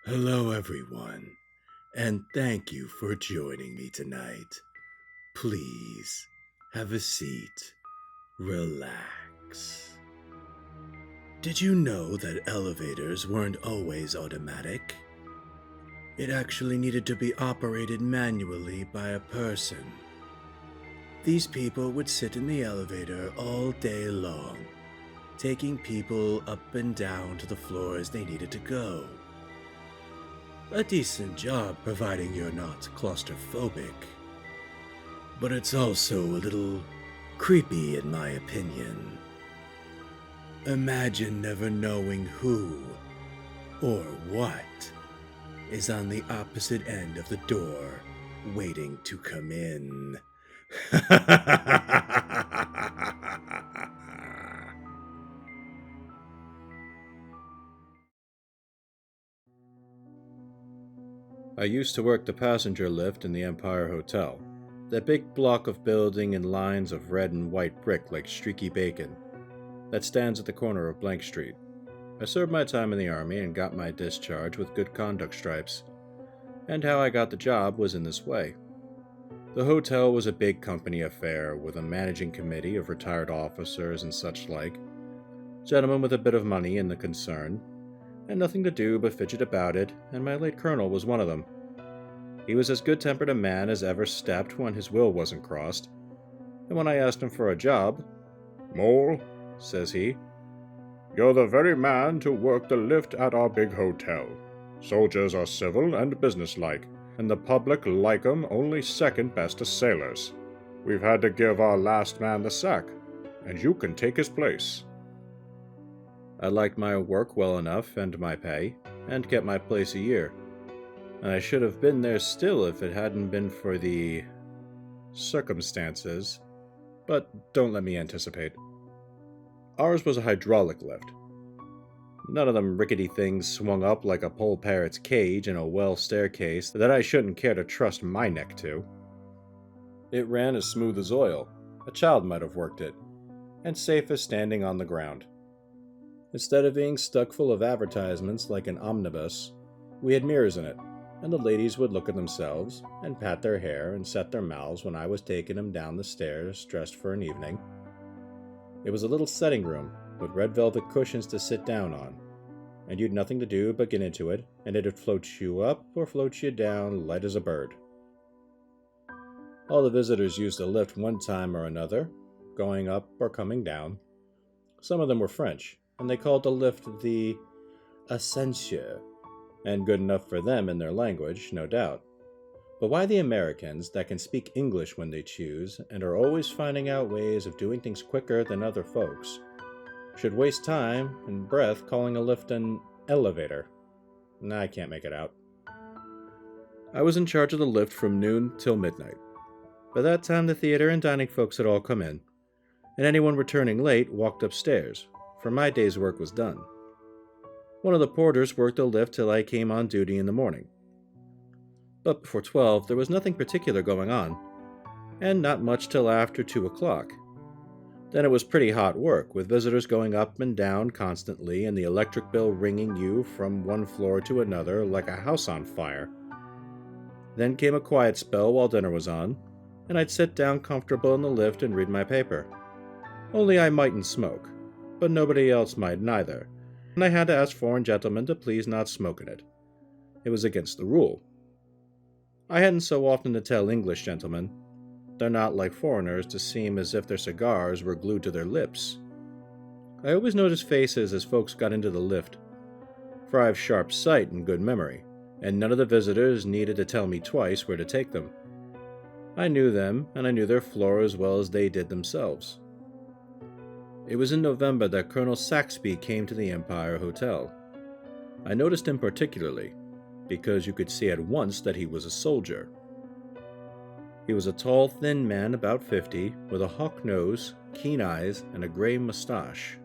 Hello, everyone, and thank you for joining me tonight. Please have a seat, relax. Did you know that elevators weren't always automatic? It actually needed to be operated manually by a person. These people would sit in the elevator all day long, taking people up and down to the floors they needed to go. A decent job providing you're not claustrophobic. But it's also a little creepy in my opinion. Imagine never knowing who or what is on the opposite end of the door waiting to come in. I used to work the passenger lift in the Empire Hotel, that big block of building in lines of red and white brick like streaky bacon, that stands at the corner of Blank Street. I served my time in the Army and got my discharge with good conduct stripes, and how I got the job was in this way. The hotel was a big company affair with a managing committee of retired officers and such like, gentlemen with a bit of money in the concern, and nothing to do but fidget about it, and my late colonel was one of them. He was as good-tempered a man as ever stepped when his will wasn't crossed, and when I asked him for a job, "Mole," says he, "you're the very man to work the lift at our big hotel. Soldiers are civil and businesslike, and the public like 'em only second best to sailors. We've had to give our last man the sack, and you can take his place." I liked my work well enough and my pay, and kept my place a year. And I should have been there still if it hadn't been for the circumstances, but don't let me anticipate. Ours was a hydraulic lift. None of them rickety things swung up like a pole parrot's cage in a well staircase that I shouldn't care to trust my neck to. It ran as smooth as oil. A child might have worked it, and safe as standing on the ground. Instead of being stuck full of advertisements like an omnibus, we had mirrors in it, and the ladies would look at themselves and pat their hair and set their mouths when I was taking them down the stairs dressed for an evening. It was a little setting room with red velvet cushions to sit down on, and you'd nothing to do but get into it, and it'd float you up or float you down light as a bird. All the visitors used the lift one time or another, going up or coming down. Some of them were French, and they called the lift the ascenseur, and good enough for them in their language, no doubt. But why the Americans, that can speak English when they choose, and are always finding out ways of doing things quicker than other folks, should waste time and breath calling a lift an elevator? I can't make it out. I was in charge of the lift from noon till midnight. By that time the theater and dining folks had all come in, and anyone returning late walked upstairs, for my day's work was done. One of the porters worked the lift till I came on duty in the morning. But before 12 there was nothing particular going on, and not much till after 2 o'clock. Then it was pretty hot work, with visitors going up and down constantly and the electric bill ringing you from one floor to another like a house on fire. Then came a quiet spell while dinner was on, and I'd sit down comfortable in the lift and read my paper. Only I mightn't smoke, but nobody else might neither, and I had to ask foreign gentlemen to please not smoke in it. It was against the rule. I hadn't so often to tell English gentlemen. They're not like foreigners to seem as if their cigars were glued to their lips. I always noticed faces as folks got into the lift, for I have sharp sight and good memory, and none of the visitors needed to tell me twice where to take them. I knew them, and I knew their floor as well as they did themselves. It was in November that Colonel Saxby came to the Empire Hotel. I noticed him particularly, because you could see at once that he was a soldier. He was a tall, thin man about 50, with a hawk nose, keen eyes, and a gray mustache,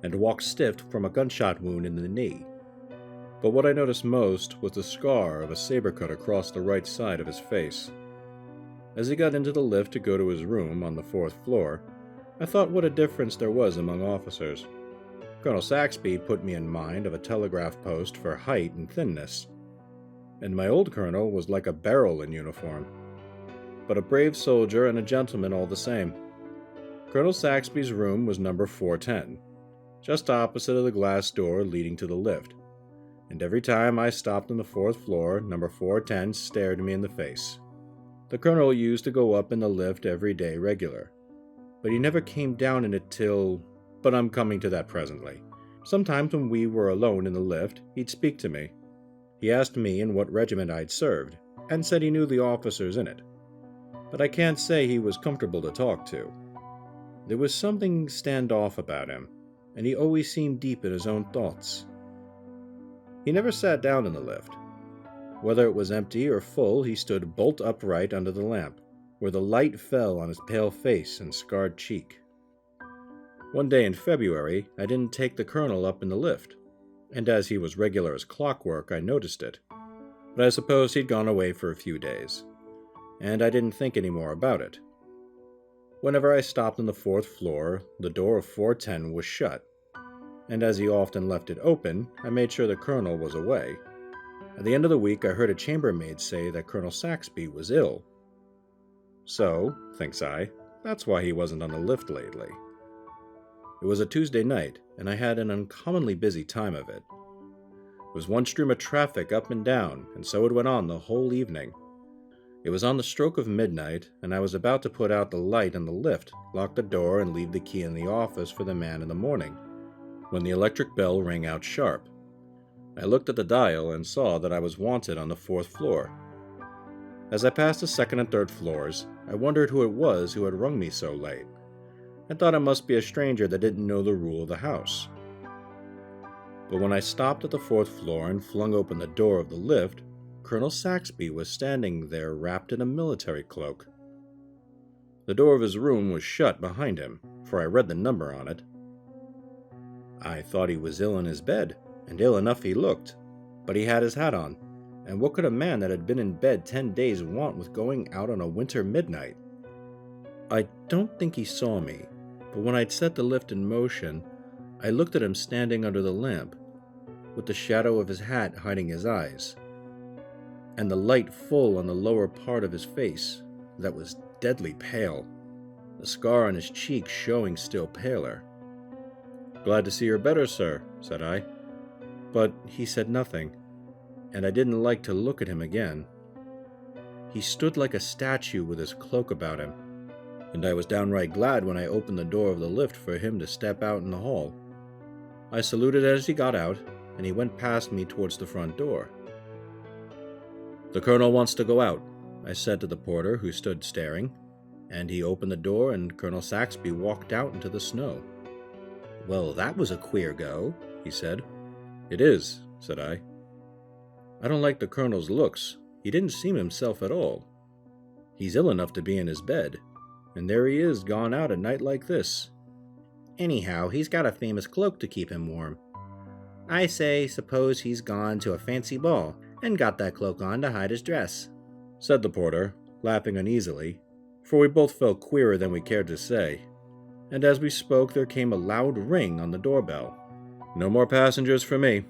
and walked stiff from a gunshot wound in the knee. But what I noticed most was the scar of a saber cut across the right side of his face. As he got into the lift to go to his room on the 4th floor, I thought what a difference there was among officers. Colonel Saxby put me in mind of a telegraph post for height and thinness, and my old colonel was like a barrel in uniform, but a brave soldier and a gentleman all the same. Colonel Saxby's room was number 410, just opposite of the glass door leading to the lift, and every time I stopped on the 4th floor, number 410 stared me in the face. The colonel used to go up in the lift every day regular, but he never came down in it till... But I'm coming to that presently. Sometimes when we were alone in the lift, he'd speak to me. He asked me in what regiment I'd served, and said he knew the officers in it. But I can't say he was comfortable to talk to. There was something standoff about him, and he always seemed deep in his own thoughts. He never sat down in the lift. Whether it was empty or full, he stood bolt upright under the lamp, where the light fell on his pale face and scarred cheek. One day in February, I didn't take the colonel up in the lift, and as he was regular as clockwork, I noticed it. But I suppose he'd gone away for a few days, and I didn't think any more about it. Whenever I stopped on the 4th floor, the door of 410 was shut, and as he often left it open, I made sure the colonel was away. At the end of the week, I heard a chambermaid say that Colonel Saxby was ill. So, thinks I, that's why he wasn't on the lift lately. It was a Tuesday night, and I had an uncommonly busy time of it. It was one stream of traffic up and down, and so it went on the whole evening. It was on the stroke of midnight, and I was about to put out the light in the lift, lock the door, and leave the key in the office for the man in the morning, when the electric bell rang out sharp. I looked at the dial and saw that I was wanted on the 4th floor. As I passed the 2nd and 3rd floors, I wondered who it was who had rung me so late. I thought it must be a stranger that didn't know the rule of the house. But when I stopped at the 4th floor and flung open the door of the lift, Colonel Saxby was standing there wrapped in a military cloak. The door of his room was shut behind him, for I read the number on it. I thought he was ill in his bed, and ill enough he looked, but he had his hat on, and what could a man that had been in bed 10 days want with going out on a winter midnight? I don't think he saw me, but when I'd set the lift in motion, I looked at him standing under the lamp, with the shadow of his hat hiding his eyes, and the light full on the lower part of his face that was deadly pale, the scar on his cheek showing still paler. "Glad to see you're better, sir," said I. But he said nothing, and I didn't like to look at him again. He stood like a statue with his cloak about him, and I was downright glad when I opened the door of the lift for him to step out in the hall. I saluted as he got out, and he went past me towards the front door. "The colonel wants to go out," I said to the porter, who stood staring, and he opened the door and Colonel Saxby walked out into the snow. "Well, that was a queer go," he said. "It is," said I. "I don't like the colonel's looks. He didn't seem himself at all. He's ill enough to be in his bed, and there he is gone out at night like this. Anyhow, he's got a famous cloak to keep him warm. I say, suppose he's gone to a fancy ball and got that cloak on to hide his dress," said the porter, laughing uneasily, for we both felt queerer than we cared to say, and as we spoke there came a loud ring on the doorbell. "No more passengers for me,"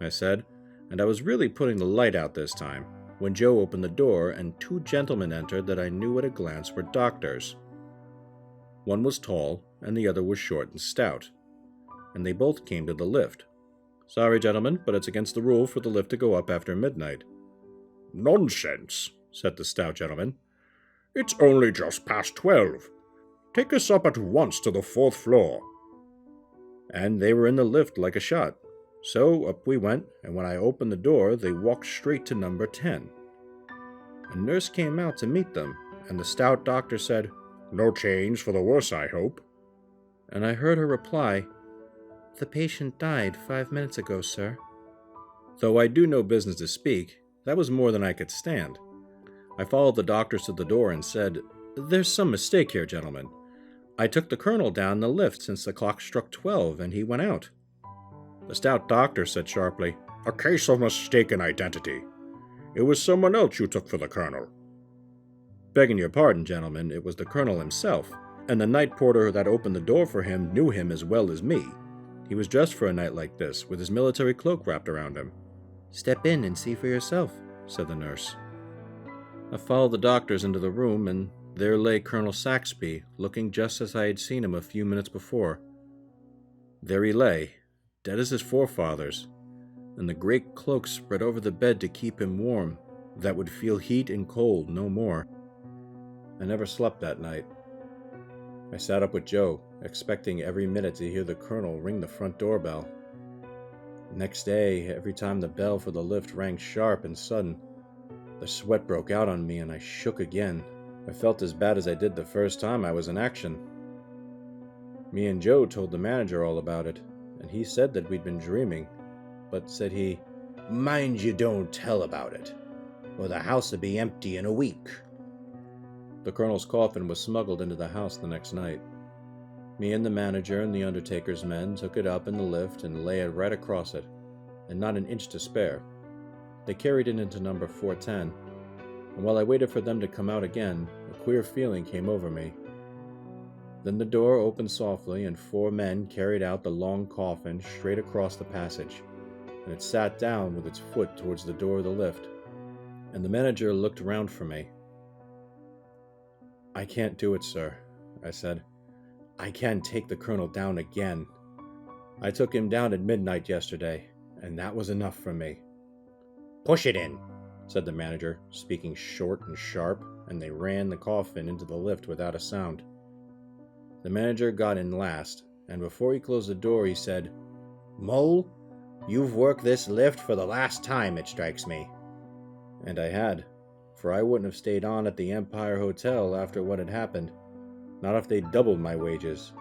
I said, and I was really putting the light out this time, when Joe opened the door and 2 gentlemen entered that I knew at a glance were doctors. One was tall, and the other was short and stout, and they both came to the lift. "Sorry, gentlemen, but it's against the rule for the lift to go up after midnight." "Nonsense," said the stout gentleman. "It's only just past 12. Take us up at once to the 4th floor." And they were in the lift like a shot. So up we went, and when I opened the door, they walked straight to number 10. A nurse came out to meet them, and the stout doctor said, "No change for the worse, I hope." And I heard her reply, "The patient died 5 minutes ago, sir." Though I do no business to speak, that was more than I could stand. I followed the doctors to the door and said, "There's some mistake here, gentlemen. I took the colonel down the lift since the clock struck 12, and he went out." The stout doctor said sharply, "A case of mistaken identity. It was someone else you took for the colonel." "Begging your pardon, gentlemen, it was the colonel himself, and the night porter that opened the door for him knew him as well as me. He was dressed for a night like this, with his military cloak wrapped around him." "Step in and see for yourself," said the nurse. I followed the doctors into the room, and there lay Colonel Saxby, looking just as I had seen him a few minutes before. There he lay, dead as his forefathers, and the great cloak spread over the bed to keep him warm, that would feel heat and cold no more. I never slept that night. I sat up with Joe, expecting every minute to hear the colonel ring the front doorbell. Next day, every time the bell for the lift rang sharp and sudden, the sweat broke out on me and I shook again. I felt as bad as I did the first time I was in action. Me and Joe told the manager all about it, and he said that we'd been dreaming, but said he, "Mind you don't tell about it, or the house'll be empty in a week." The colonel's coffin was smuggled into the house the next night. Me and the manager and the undertaker's men took it up in the lift and lay it right across it, and not an inch to spare. They carried it into number 410, and while I waited for them to come out again, a queer feeling came over me. Then the door opened softly, and 4 men carried out the long coffin straight across the passage, and it sat down with its foot towards the door of the lift, and the manager looked round for me. "I can't do it, sir," I said. "I can't take the colonel down again. I took him down at midnight yesterday, and that was enough for me." "Push it in," said the manager, speaking short and sharp, and they ran the coffin into the lift without a sound. The manager got in last, and before he closed the door he said, "Mole, you've worked this lift for the last time, it strikes me." And I had, for I wouldn't have stayed on at the Empire Hotel after what had happened, not if they'd doubled my wages.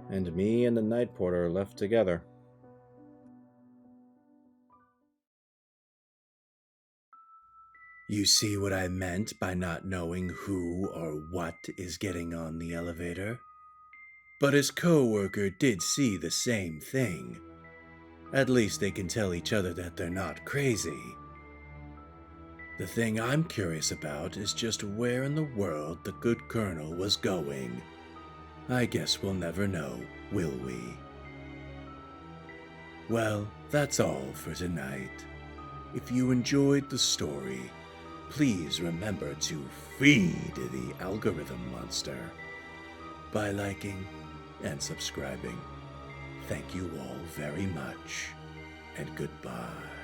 And me and the night porter left together. You see what I meant by not knowing who or what is getting on the elevator? But his co-worker did see the same thing. At least they can tell each other that they're not crazy. The thing I'm curious about is just where in the world the good colonel was going. I guess we'll never know, will we? Well, that's all for tonight. If you enjoyed the story, please remember to feed the algorithm monster by liking and subscribing. Thank you all very much, and goodbye.